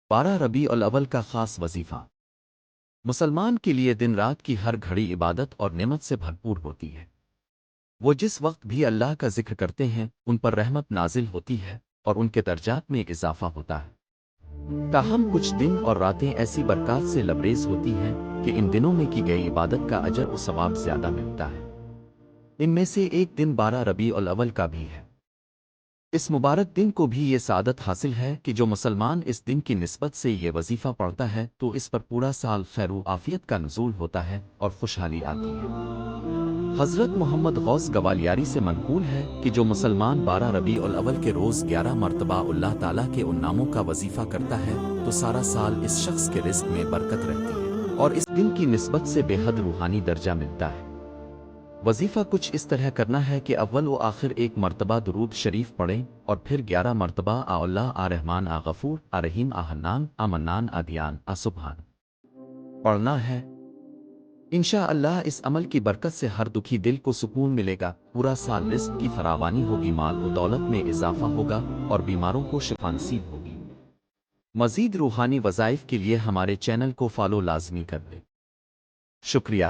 12 ربیع الاول کا خاص وظیفہ مسلمان کے لیے دن رات کی ہر گھڑی عبادت اور نعمت سے بھرپور ہوتی ہے۔ وہ جس وقت بھی اللہ کا ذکر کرتے ہیں ان پر رحمت نازل ہوتی ہے اور ان کے درجات میں اضافہ ہوتا ہے۔ تاہم کچھ دن اور راتیں ایسی برکات سے لبریز ہوتی ہیں کہ ان دنوں میں کی گئی عبادت کا اجر و ثواب زیادہ ملتا ہے۔ ان میں سے ایک دن 12 ربیع الاول کا بھی ہے۔ اس مبارک دن کو بھی یہ سعادت حاصل ہے کہ جو مسلمان اس دن کی نسبت سے یہ وظیفہ پڑھتا ہے تو اس پر پورا سال خیر و عافیت کا نزول ہوتا ہے اور خوشحالی آتی ہے۔ حضرت محمد غوث گوالیاری سے منقول ہے کہ جو مسلمان 12 ربیع الاول کے روز 11 مرتبہ اللہ تعالیٰ کے ان ناموں کا وظیفہ کرتا ہے تو سارا سال اس شخص کے رزق میں برکت رہتی ہے اور اس دن کی نسبت سے بے حد روحانی درجہ ملتا ہے۔ وظیفہ کچھ اس طرح کرنا ہے کہ اول و آخر ایک مرتبہ درود شریف پڑھیں اور پھر 11 مرتبہ آ اللہ آ رحمان آ غفور آ رحیم آ حنان آ منان آ دیان آ سبحان پڑھنا ہے۔ انشاءاللہ اس عمل کی برکت سے ہر دکھی دل کو سکون ملے گا، پورا سال رزق کی فراوانی ہوگی، مال و دولت میں اضافہ ہوگا اور بیماروں کو شفا نصیب ہوگی۔ مزید روحانی وظائف کے لیے ہمارے چینل کو فالو لازمی کر لیں۔ شکریہ۔